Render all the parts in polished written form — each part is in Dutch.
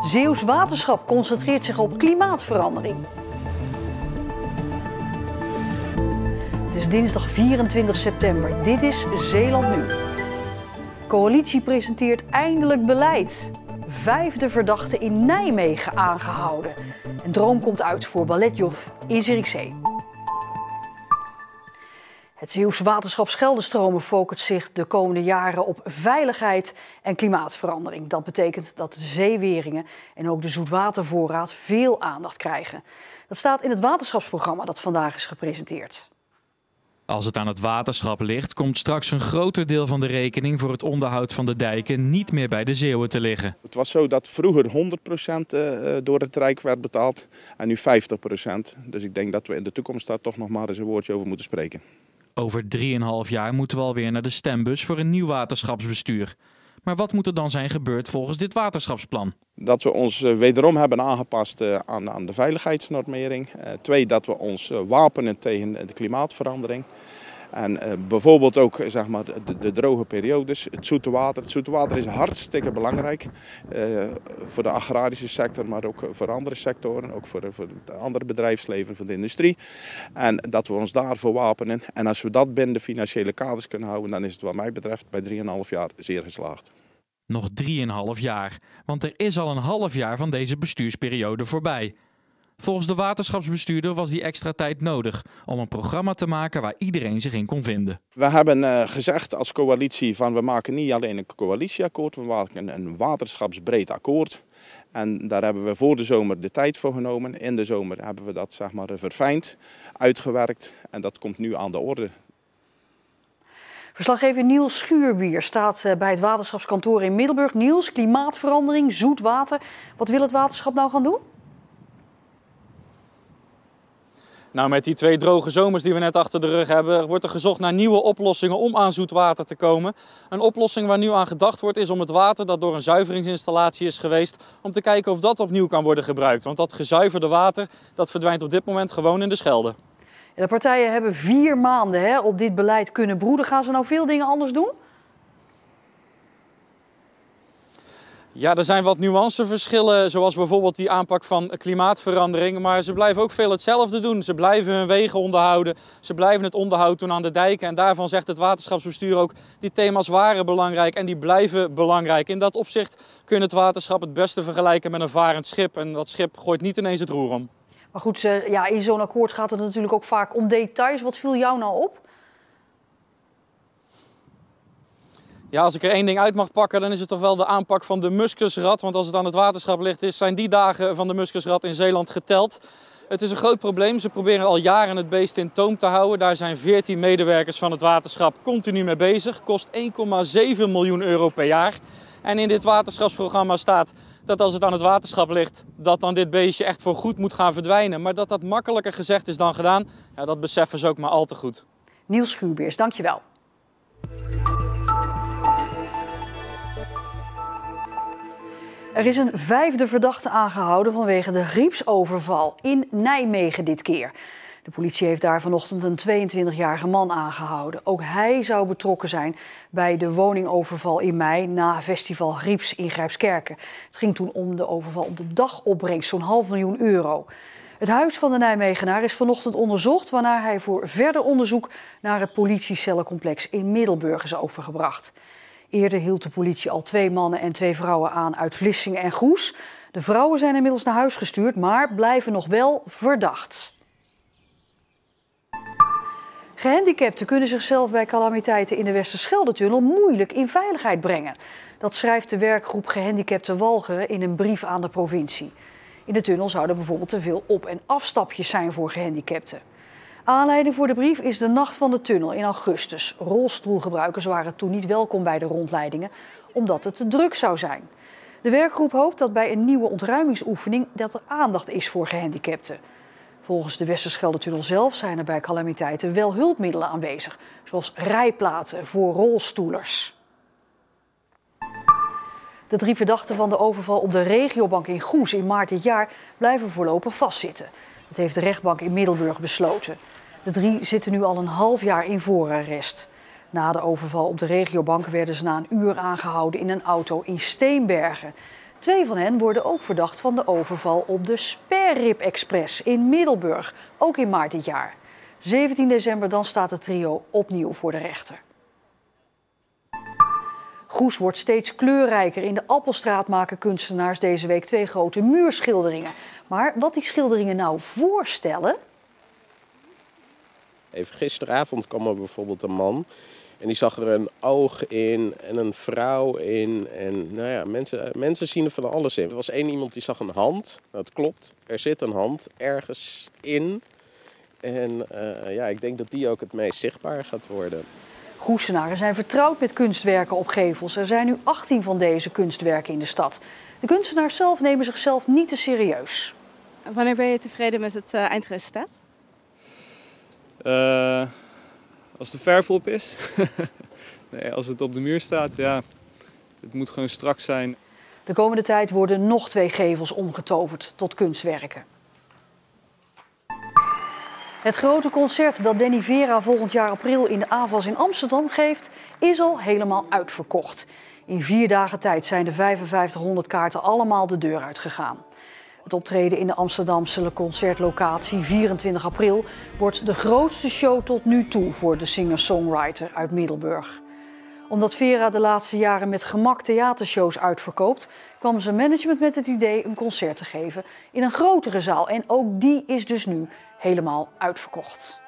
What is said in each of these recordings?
Zeeuws Waterschap concentreert zich op klimaatverandering. Het is dinsdag 24 september. Dit is Zeeland Nu. Coalitie presenteert eindelijk beleid. 5e verdachte in Nijmegen aangehouden. Een droom komt uit voor balletjof in Zierikzee. Het Zeeuws Waterschap Scheldestromen focust zich de komende jaren op veiligheid en klimaatverandering. Dat betekent dat de zeeweringen en ook de zoetwatervoorraad veel aandacht krijgen. Dat staat in het waterschapsprogramma dat vandaag is gepresenteerd. Als het aan het waterschap ligt, komt straks een groter deel van de rekening voor het onderhoud van de dijken niet meer bij de Zeeuwen te liggen. Het was zo dat vroeger 100% door het Rijk werd betaald en nu 50%. Dus ik denk dat we in de toekomst daar toch nog maar eens een woordje over moeten spreken. Over 3,5 jaar moeten we alweer naar de stembus voor een nieuw waterschapsbestuur. Maar wat moet er dan zijn gebeurd volgens dit waterschapsplan? Dat we ons wederom hebben aangepast aan de veiligheidsnormering. 2, dat we ons wapenen tegen de klimaatverandering. En bijvoorbeeld ook zeg maar, de droge periodes, het zoete water. Het zoete water is hartstikke belangrijk voor de agrarische sector, maar ook voor andere sectoren. Ook voor het andere bedrijfsleven, voor de industrie. En dat we ons daarvoor wapenen. En als we dat binnen de financiële kaders kunnen houden, dan is het wat mij betreft bij 3,5 jaar zeer geslaagd. Nog 3,5 jaar, want er is al een half jaar van deze bestuursperiode voorbij. Volgens de waterschapsbestuurder was die extra tijd nodig om een programma te maken waar iedereen zich in kon vinden. We hebben gezegd als coalitie van we maken niet alleen een coalitieakkoord, we maken een waterschapsbreed akkoord. En daar hebben we voor de zomer de tijd voor genomen. In de zomer hebben we dat zeg maar verfijnd, uitgewerkt en dat komt nu aan de orde. Verslaggever Niels Schuurbier staat bij het waterschapskantoor in Middelburg. Niels, klimaatverandering, zoet water. Wat wil het waterschap nou gaan doen? Nou, met die 2 droge zomers die we net achter de rug hebben, wordt er gezocht naar nieuwe oplossingen om aan zoet water te komen. Een oplossing waar nu aan gedacht wordt is om het water dat door een zuiveringsinstallatie is geweest, om te kijken of dat opnieuw kan worden gebruikt. Want dat gezuiverde water, dat verdwijnt op dit moment gewoon in de Schelde. De partijen hebben 4 maanden op dit beleid kunnen broeden. Gaan ze nou veel dingen anders doen? Ja, er zijn wat nuanceverschillen, zoals bijvoorbeeld die aanpak van klimaatverandering. Maar ze blijven ook veel hetzelfde doen. Ze blijven hun wegen onderhouden. Ze blijven het onderhoud doen aan de dijken. En daarvan zegt het waterschapsbestuur ook, die thema's waren belangrijk en die blijven belangrijk. In dat opzicht kun je het waterschap het beste vergelijken met een varend schip. En dat schip gooit niet ineens het roer om. Maar goed, ja, in zo'n akkoord gaat het natuurlijk ook vaak om details. Wat viel jou nou op? Ja, als ik er één ding uit mag pakken, dan is het toch wel de aanpak van de muskusrat. Want als het aan het waterschap ligt, zijn die dagen van de muskusrat in Zeeland geteld. Het is een groot probleem. Ze proberen al jaren het beest in toom te houden. Daar zijn 14 medewerkers van het waterschap continu mee bezig. Kost 1,7 miljoen euro per jaar. En in dit waterschapsprogramma staat dat als het aan het waterschap ligt, dat dan dit beestje echt voor goed moet gaan verdwijnen. Maar dat dat makkelijker gezegd is dan gedaan, ja, dat beseffen ze ook maar al te goed. Niels Schuurbeers, dankjewel. Er is een 5e verdachte aangehouden vanwege de griepsoverval in Nijmegen dit keer. De politie heeft daar vanochtend een 22-jarige man aangehouden. Ook hij zou betrokken zijn bij de woningoverval in mei na festival Grieps in Grijpskerken. Het ging toen om de overval op de dagopbrengst, zo'n €500.000. Het huis van de Nijmegenaar is vanochtend onderzocht, waarna hij voor verder onderzoek naar het politiecellencomplex in Middelburg is overgebracht. Eerder hield de politie al 2 mannen en 2 vrouwen aan uit Vlissingen en Goes. De vrouwen zijn inmiddels naar huis gestuurd, maar blijven nog wel verdacht. Gehandicapten kunnen zichzelf bij calamiteiten in de Westerschelde-tunnel moeilijk in veiligheid brengen. Dat schrijft de werkgroep Gehandicapten Walcheren in een brief aan de provincie. In de tunnel zouden bijvoorbeeld te veel op- en afstapjes zijn voor gehandicapten. Aanleiding voor de brief is de nacht van de tunnel in augustus. Rolstoelgebruikers waren toen niet welkom bij de rondleidingen, omdat het te druk zou zijn. De werkgroep hoopt dat bij een nieuwe ontruimingsoefening dat er aandacht is voor gehandicapten. Volgens de Westerschelde-tunnel zelf zijn er bij calamiteiten wel hulpmiddelen aanwezig, zoals rijplaten voor rolstoelers. De 3 verdachten van de overval op de regiobank in Goes in maart dit jaar blijven voorlopig vastzitten. Dat heeft de rechtbank in Middelburg besloten. De 3 zitten nu al een half jaar in voorarrest. Na de overval op de regiobank werden ze na een uur aangehouden in een auto in Steenbergen. 2 van hen worden ook verdacht van de overval op de Sperrip Express in Middelburg, ook in maart dit jaar. 17 december dan staat het trio opnieuw voor de rechter. Goes wordt steeds kleurrijker. In de Appelstraat maken kunstenaars deze week 2 grote muurschilderingen. Maar wat die schilderingen nou voorstellen? Even gisteravond kwam er bijvoorbeeld een man en die zag er een oog in en een vrouw in. En nou ja, mensen zien er van alles in. Er was één iemand die zag een hand. Nou, dat klopt, er zit een hand ergens in. En ja, ik denk dat die ook het meest zichtbaar gaat worden. Goesenaren zijn vertrouwd met kunstwerken op gevels. Er zijn nu 18 van deze kunstwerken in de stad. De kunstenaars zelf nemen zichzelf niet te serieus. Wanneer ben je tevreden met het eindresultaat? Als de verf op is. Nee, als het op de muur staat, ja, het moet gewoon strak zijn. De komende tijd worden nog 2 gevels omgetoverd tot kunstwerken. Het grote concert dat Danny Vera volgend jaar april in de AVAS in Amsterdam geeft, is al helemaal uitverkocht. In 4 dagen tijd zijn de 5500 kaarten allemaal de deur uitgegaan. Het optreden in de Amsterdamse concertlocatie 24 april wordt de grootste show tot nu toe voor de singer-songwriter uit Middelburg. Omdat Vera de laatste jaren met gemak theatershows uitverkoopt, kwam zijn management met het idee een concert te geven in een grotere zaal. En ook die is dus nu helemaal uitverkocht.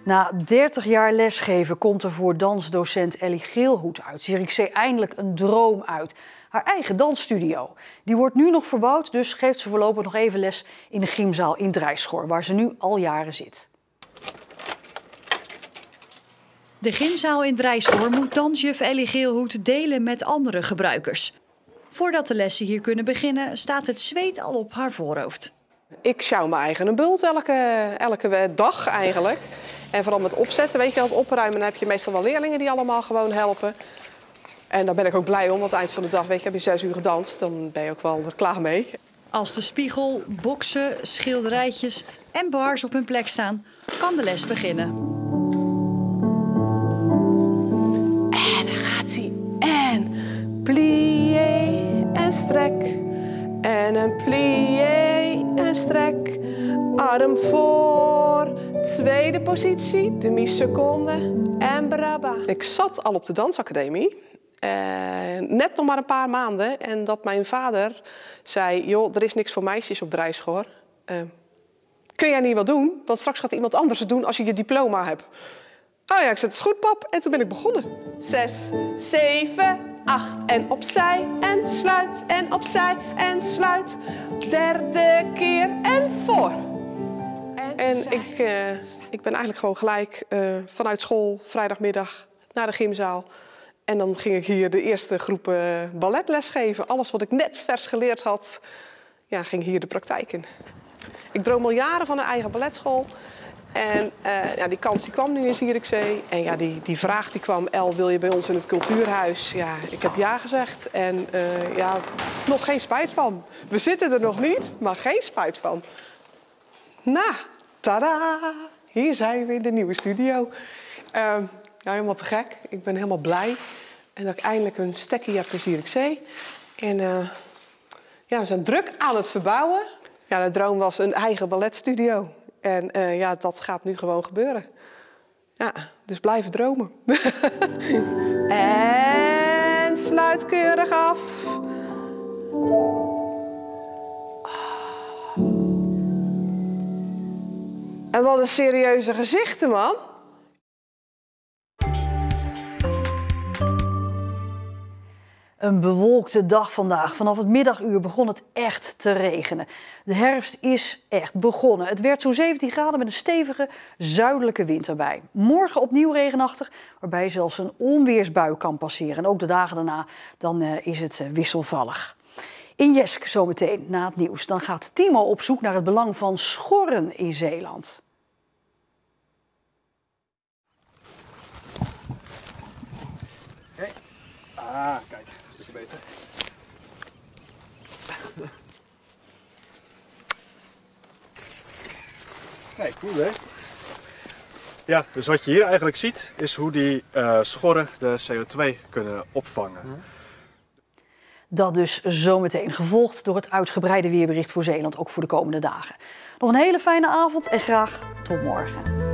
Na 30 jaar lesgeven komt er voor dansdocent Ellie Geelhoed uit Zierikzee eindelijk een droom uit. Haar eigen dansstudio. Die wordt nu nog verbouwd, dus geeft ze voorlopig nog even les in de gymzaal in Drijschor, waar ze nu al jaren zit. De gymzaal in Drijschor moet dansjuf Ellie Geelhoed delen met andere gebruikers. Voordat de lessen hier kunnen beginnen, staat het zweet al op haar voorhoofd. Ik sjouw mijn eigen een bult elke dag eigenlijk. En vooral met opzetten, weet je wel, het opruimen, dan heb je meestal wel leerlingen die allemaal gewoon helpen. En daar ben ik ook blij om, want aan het eind van de dag, weet je, heb je 6 uur gedanst, dan ben je ook wel er klaar mee. Als de spiegel, boksen, schilderijtjes en bars op hun plek staan, kan de les beginnen. En dan gaat hij. En plié en strek. En een plié en strek. Arm voor. Tweede positie. Demi-seconde. En braba. Ik zat al op de dansacademie. Net nog maar een paar maanden. En dat mijn vader zei, joh, er is niks voor meisjes op Drijschor. Kun jij niet wat doen? Want straks gaat iemand anders het doen als je je diploma hebt. Oh ja, ik zei, het is goed, pap. En toen ben ik begonnen. 6, 7, 8 en opzij en sluit en opzij en sluit. Derde keer en voor. En ik ben eigenlijk gewoon gelijk vanuit school vrijdagmiddag naar de gymzaal. En dan ging ik hier de eerste groep balletles geven. Alles wat ik net vers geleerd had, ja, ging hier de praktijk in. Ik droom al jaren van een eigen balletschool. En ja, die kans die kwam nu in Zierikzee. En ja, die vraag die kwam, El, wil je bij ons in het cultuurhuis? Ja, ik heb ja gezegd. En ja, nog geen spijt van. We zitten er nog niet, maar geen spijt van. Nou, tada! Hier zijn we in de nieuwe studio. Ja, helemaal te gek. Ik ben helemaal blij. En dat ik eindelijk een stekkie heb in Zierikzee. En ja, we zijn druk aan het verbouwen. Ja, de droom was een eigen balletstudio. En ja, dat gaat nu gewoon gebeuren. Ja, dus blijven dromen. En sluit keurig af. En wat een serieuze gezichten, man. Een bewolkte dag vandaag. Vanaf het middaguur begon het echt te regenen. De herfst is echt begonnen. Het werd zo'n 17 graden met een stevige zuidelijke wind erbij. Morgen opnieuw regenachtig, waarbij zelfs een onweersbui kan passeren. En ook de dagen daarna dan is het wisselvallig. In Jesk zometeen na het nieuws. Dan gaat Timo op zoek naar het belang van schorren in Zeeland. Hey. Ah, kijk. Beter. Kijk, cool hè? Ja, dus wat je hier eigenlijk ziet is hoe die schorren de CO2 kunnen opvangen. Dat dus zometeen, gevolgd door het uitgebreide weerbericht voor Zeeland, ook voor de komende dagen. Nog een hele fijne avond en graag tot morgen.